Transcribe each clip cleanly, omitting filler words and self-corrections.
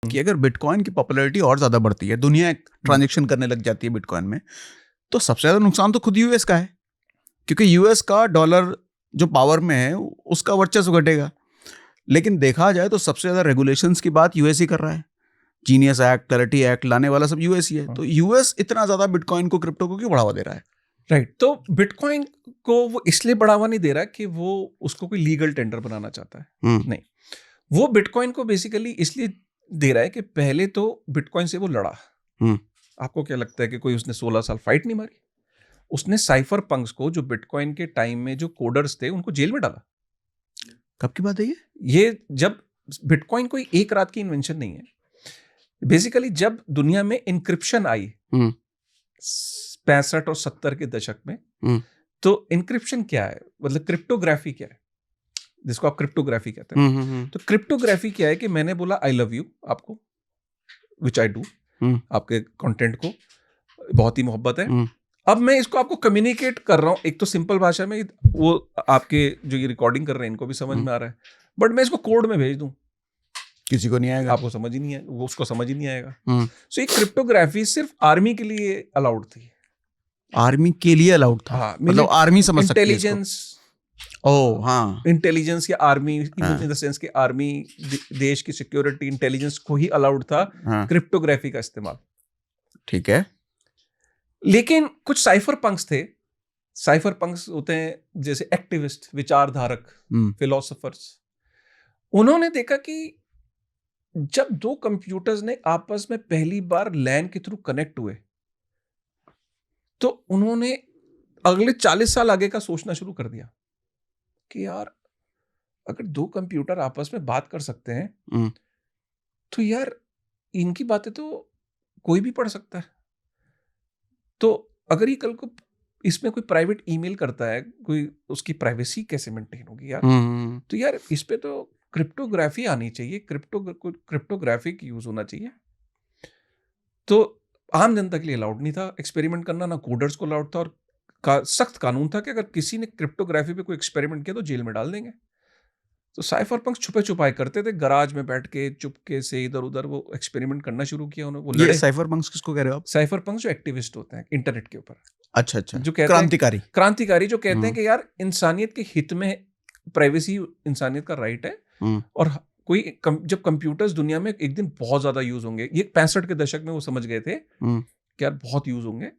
कि अगर बिटकॉइन की पॉपुलैरिटी और ज़्यादा बढ़ती है, दुनिया ट्रांजेक्शन करने लग जाती है बिटकॉइन में, तो सबसे ज़्यादा नुकसान तो खुद यूएस का है, क्योंकि यूएस का डॉलर जो पावर में है उसका वर्चस्व घटेगा। लेकिन देखा जाए तो सबसे ज़्यादा रेगुलेशंस की बात यूएस ही कर रहा है। जीनियस एक्ट, क्लैरिटी एक्ट लाने वाला सब यूएस ही है। तो यूएस इतना ज़्यादा बिटकॉइन को, क्रिप्टो को क्यों बढ़ावा दे रहा है? राइट। तो बिटकॉइन को वो इसलिए बढ़ावा नहीं दे रहा कि वो उसको कोई लीगल टेंडर बनाना चाहता है, नहीं। वो बिटकॉइन को बेसिकली इसलिए दे रहा है कि पहले तो बिटकॉइन से वो लड़ा। आपको क्या लगता है कि कोई उसने 16 साल फाइट नहीं मारी? उसने साइफर पंक्स को, जो बिटकॉइन के टाइम में जो कोडर्स थे, उनको जेल में डाला। कब की बात है ये? ये जब बिटकॉइन कोई एक रात की इन्वेंशन नहीं है। बेसिकली जब दुनिया में इंक्रिप्शन आई 65 और 70 के दशक में, तो इंक्रिप्शन क्या है, मतलब क्रिप्टोग्राफी क्या है, जिसको आप क्रिप्टोग्राफी कहते हैं। तो क्रिप्टोग्राफी क्या है कि मैंने बोला आई लव यू आपको, विच आई डू, आपके कंटेंट को बहुत ही मोहब्बत है। अब मैं इसको आपको कम्युनिकेट कर रहा हूँ, एक तो सिंपल भाषा में, वो आपके जो ये रिकॉर्डिंग कर रहे हैं इनको भी समझ में आ रहा है, बट मैं इसको कोड में भेज दूं, किसी को नहीं आएगा, आपको समझ ही नहीं है, वो उसको समझ ही नहीं आएगा। सो ये क्रिप्टोग्राफी सिर्फ आर्मी के लिए अलाउड थी। आर्मी के लिए अलाउड था? हाँ, मतलब आर्मी समझ सकती है इसको? इंटेलिजेंस, हाँ, इंटेलिजेंस या आर्मी, इन द सेंस कि आर्मी देश की सिक्योरिटी इंटेलिजेंस को ही अलाउड था क्रिप्टोग्राफी का इस्तेमाल। ठीक है। लेकिन कुछ साइफर पंक्स थे, साइफर पंक्स होते हैं जैसे एक्टिविस्ट, विचारधारक, फिलोसोफर्स। उन्होंने देखा कि जब दो कंप्यूटर्स ने आपस में पहली बार लैन के थ्रू कनेक्ट हुए, तो उन्होंने अगले 40 साल आगे का सोचना शुरू कर दिया कि यार अगर दो कंप्यूटर आपस में बात कर सकते हैं, तो यार इनकी बातें तो कोई भी पढ़ सकता है। तो अगर ये कल को इसमें कोई प्राइवेट ईमेल करता है, कोई उसकी प्राइवेसी कैसे मेंटेन होगी यार? तो यार इस पे तो क्रिप्टोग्राफी आनी चाहिए, क्रिप्टोग्राफिक यूज होना चाहिए। तो आम जनता के लिए अलाउड नहीं था एक्सपेरिमेंट करना, ना कोडर्स को अलाउड था, और सख्त कानून था कि अगर किसी ने क्रिप्टोग्राफी पे कोई एक्सपेरिमेंट किया तो जेल में डाल देंगे। तो साइफर पंक्स छुपे छुपाए करते थे, गराज में बैठ के चुपके से इधर उधर वो एक्सपेरिमेंट करना शुरू किया उन्होंने। वो लड़े। साइफर पंक्स किसको कह रहे हो आप? साइफर पंक्स जो एक्टिविस्ट होते हैं इंटरनेट के ऊपर। अच्छा, जो कहते क्रांतिकारी। हैं क्रांतिकारी, जो कहते हैं कि यार इंसानियत के हित में प्राइवेसी इंसानियत का राइट है, और जब कंप्यूटर्स दुनिया में एक दिन बहुत ज्यादा यूज होंगे, ये 65 के दशक में वो समझ गए थे कि यार बहुत यूज होंगे,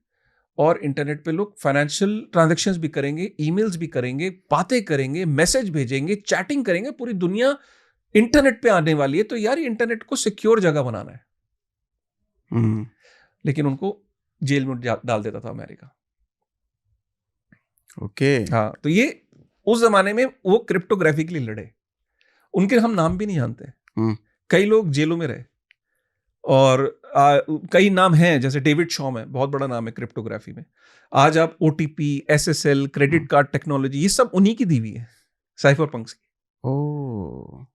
और इंटरनेट पे लोग फाइनेंशियल ट्रांजैक्शंस भी करेंगे, ईमेल्स भी करेंगे, बातें करेंगे, मैसेज भेजेंगे, चैटिंग करेंगे, पूरी दुनिया इंटरनेट पे आने वाली है। तो यार इंटरनेट को सिक्योर जगह बनाना है। लेकिन उनको जेल में डाल देता था अमेरिका। ओके। हाँ, तो ये उस जमाने में वो क्रिप्टोग्राफी के लिए लड़े। उनके हम नाम भी नहीं जानते। कई लोग जेलों में रहे, और कई नाम हैं, जैसे डेविड शॉम है, बहुत बड़ा नाम है क्रिप्टोग्राफी में। आज आप OTP, SSL, credit card technology, ये सब उन्हीं की दी हुई है, साइफर पंक्स की।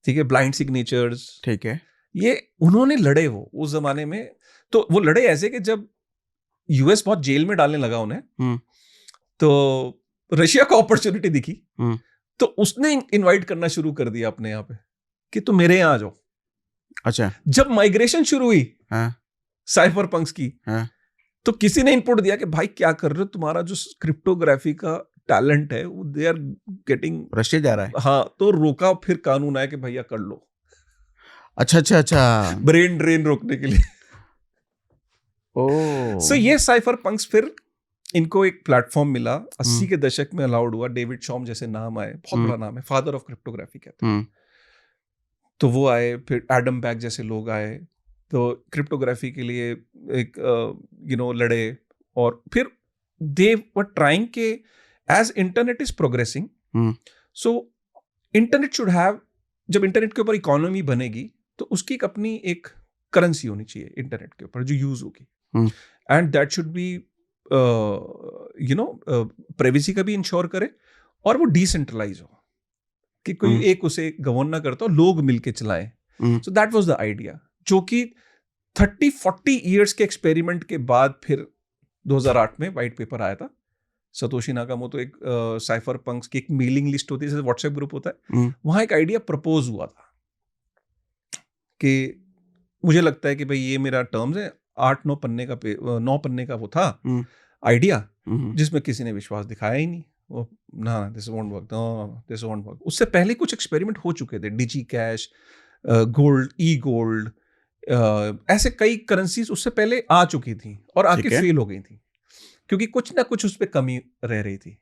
ठीक है, ब्लाइंड सिग्नेचर्स, ठीक है, ये उन्होंने लड़े वो उस जमाने में। तो वो लड़े ऐसे कि जब यूएस बहुत जेल में डालने लगा उन्हें, तो रशिया को अपॉर्चुनिटी दिखी, तो उसने इनवाइट करना शुरू कर दिया अपने यहाँ पे कि तुम मेरे यहाँ आ जाओ। अच्छा। जब माइग्रेशन शुरू हुई साइफर पंक्स की, तो किसी ने इनपुट दिया कि भाई क्या कर रहे हो, तुम्हारा जो क्रिप्टोग्राफी का टैलेंट है वो दे आर गेटिंग, रशिया जा रहा है। हाँ, तो रोका, फिर कानून आया कि भैया कर लो। अच्छा। ब्रेन ड्रेन रोकने के लिए। सो ये साइफर पंक्स, फिर इनको एक प्लेटफॉर्म मिला, 80 के दशक में अलाउड हुआ, डेविड शॉम जैसे नाम आए, बहुत बड़ा नाम है, फादर ऑफ क्रिप्टोग्राफी कहते हैं। तो वो आए, फिर एडम बैक जैसे लोग आए, तो क्रिप्टोग्राफी के लिए एक लड़े, और फिर दे वर ट्राइंग के as internet is progressing, so internet should have, जब इंटरनेट के ऊपर इकोनॉमी बनेगी तो उसकी एक अपनी एक करेंसी होनी चाहिए इंटरनेट के ऊपर जो यूज होगी, and that should be privacy का भी इंश्योर करे, और वो डिसेंट्रलाइज हो, कि कोई एक उसे गवर्न ना करता, लोग मिलके चलाएं। So that was the idea, जो कि 30-40 इयर्स के एक्सपेरिमेंट के बाद फिर 2008 में व्हाइट पेपर आया था। सतोशी नाकामोटो, एक साइफर पंक्स की एक मेलिंग लिस्ट होती है, जैसे व्हाट्सएप ग्रुप होता है, वहां एक आइडिया प्रपोज हुआ था कि मुझे लगता है कि भाई ये मेरा टर्म्स है, 8-9 पन्ने का 9 पन्ने का वो था आइडिया, जिसमें किसी ने विश्वास दिखाया ही नहीं। वो ना this won't work, this won't work. उससे पहले कुछ एक्सपेरिमेंट हो चुके थे, डिजी कैश, गोल्ड, ई गोल्ड, ऐसे कई करेंसीज उससे पहले आ चुकी थी और आके फेल हो गई थी, क्योंकि कुछ ना कुछ उस पर कमी रह रही थी।